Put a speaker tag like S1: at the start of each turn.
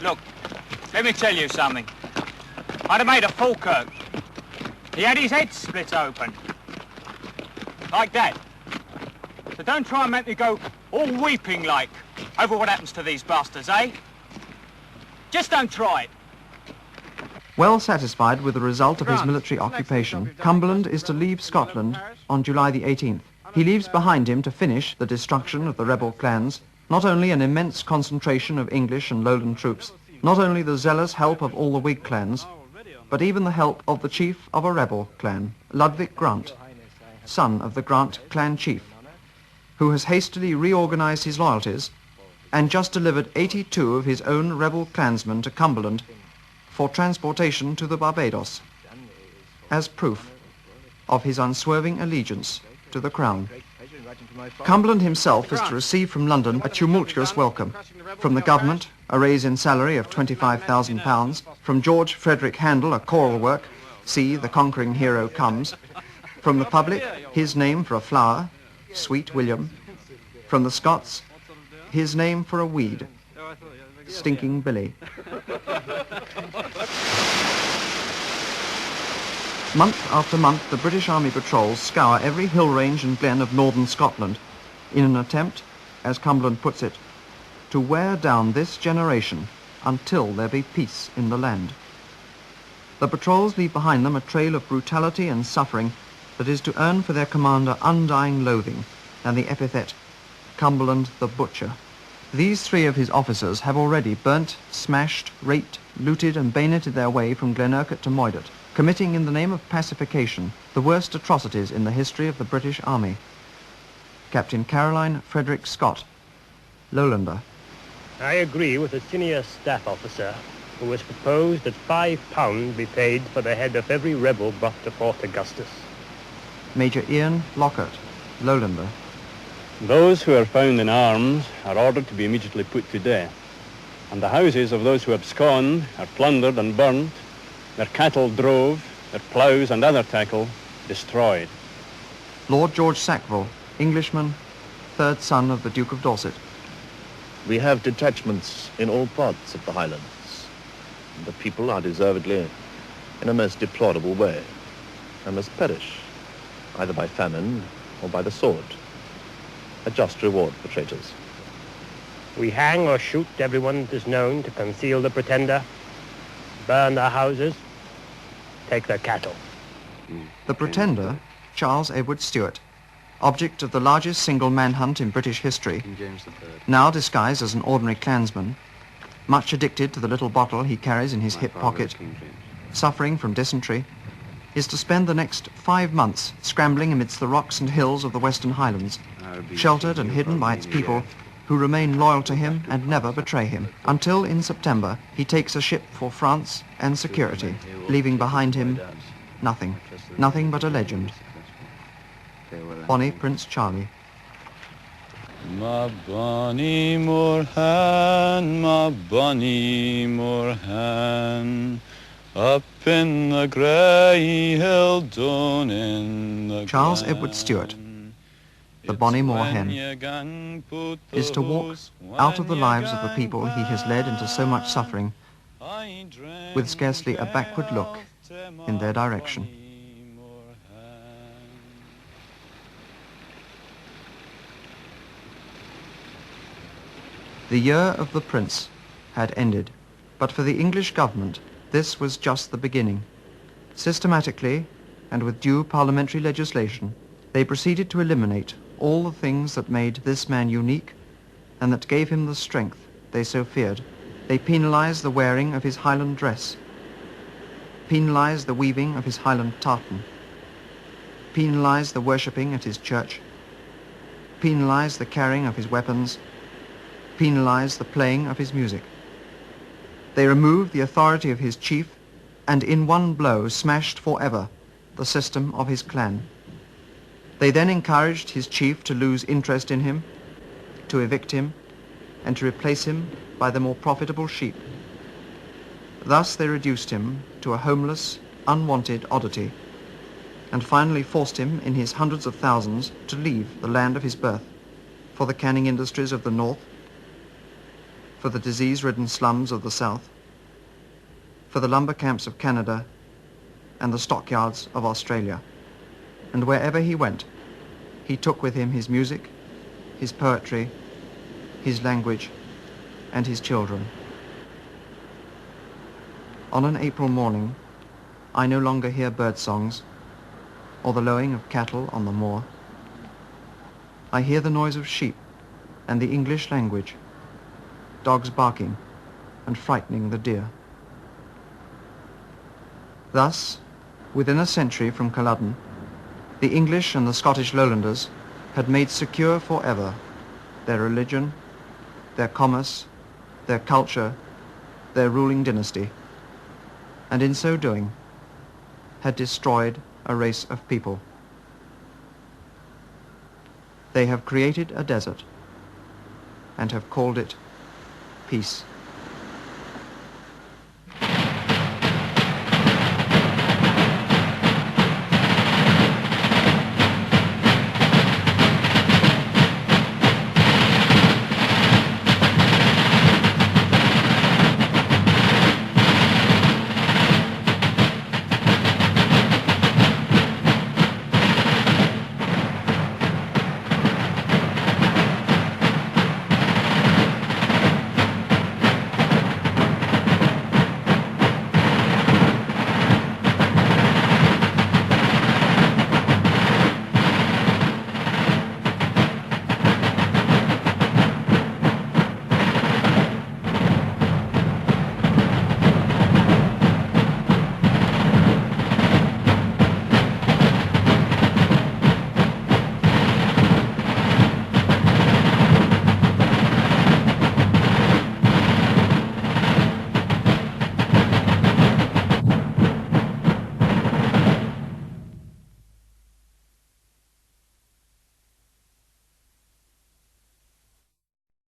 S1: Look, let me tell you something. I'd have made a Falkirk. He had his head split open. Like that. So don't try and make me go all weeping like over what happens to these bastards, eh? Just don't try it.
S2: Well satisfied with the result of his military occupation, Cumberland is to leave Scotland on July the 18th. He leaves behind him to finish the destruction of the rebel clans, not only an immense concentration of English and Lowland troops, not only the zealous help of all the Whig clans, but even the help of the chief of a rebel clan, Ludwig Grant, son of the Grant clan chief, who has hastily reorganized his loyalties and just delivered 82 of his own rebel clansmen to Cumberland for transportation to the Barbados, as proof of his unswerving allegiance to the Crown. Cumberland himself is to receive from London a tumultuous welcome. From the government, a raise in salary of £25,000. From George Frederick Handel, a choral work, See, the Conquering Hero Comes. From the public, his name for a flower, Sweet William. From the Scots, his name for a weed, Stinking Billy. Month after month, the British Army patrols scour every hill range and glen of northern Scotland in an attempt, as Cumberland puts it, to wear down this generation until there be peace in the land. The patrols leave behind them a trail of brutality and suffering that is to earn for their commander undying loathing and the epithet Cumberland the Butcher. These three of his officers have already burnt, smashed, raped, looted and bayoneted their way from Glenurquhart to Moidart, committing in the name of pacification the worst atrocities in the history of the British Army. Captain Caroline Frederick Scott, Lowlander.
S3: I agree with the senior staff officer who has proposed that £5 be paid for the head of every rebel brought to Fort Augustus.
S2: Major Ian Lockhart, Lowlander.
S4: Those who are found in arms are ordered to be immediately put to death, and the houses of those who abscond are plundered and burnt, their cattle drove, their ploughs and other tackle destroyed.
S2: Lord George Sackville, Englishman, third son of the Duke of Dorset.
S5: We have detachments in all parts of the Highlands. The people are deservedly in a most deplorable way and must perish, either by famine or by the sword. A just reward for traitors.
S3: We hang or shoot everyone that is known to conceal the pretender, burn their houses, take their cattle.
S2: The pretender, Charles Edward Stuart, object of the largest single manhunt in British history, now disguised as an ordinary clansman, much addicted to the little bottle he carries in his hip pocket, suffering from dysentery, is to spend the next 5 months scrambling amidst the rocks and hills of the Western Highlands, sheltered and hidden by its people who remain loyal to him and never betray him, until in September he takes a ship for France and security, leaving behind him nothing, nothing but a legend. Bonnie Prince Charlie.
S6: Ma bonnie Moorhan, up in the grey hill down in the
S2: Charles Edward Stuart, the Bonnie Moor Hen, is to walk out of the lives of the people he has led into so much suffering with scarcely a backward look in their direction. The year of the Prince had ended, but for the English government this was just the beginning. Systematically, and with due parliamentary legislation, they proceeded to eliminate all the things that made this man unique and that gave him the strength they so feared. They penalized the wearing of his Highland dress, penalized the weaving of his Highland tartan, penalized the worshipping at his church, penalized the carrying of his weapons, penalized the playing of his music. They removed the authority of his chief and in one blow smashed forever the system of his clan. They then encouraged his chief to lose interest in him, to evict him, and to replace him by the more profitable sheep. Thus they reduced him to a homeless, unwanted oddity, and finally forced him in his hundreds of thousands to leave the land of his birth for the canning industries of the north, for the disease-ridden slums of the South, for the lumber camps of Canada and the stockyards of Australia. And wherever he went, he took with him his music, his poetry, his language, and his children. On an April morning, I no longer hear bird songs or the lowing of cattle on the moor. I hear the noise of sheep and the English language, dogs barking and frightening the deer. Thus, within a century from Culloden, the English and the Scottish lowlanders had made secure forever their religion, their commerce, their culture, their ruling dynasty, and in so doing had destroyed a race of people. They have created a desert and have called it peace.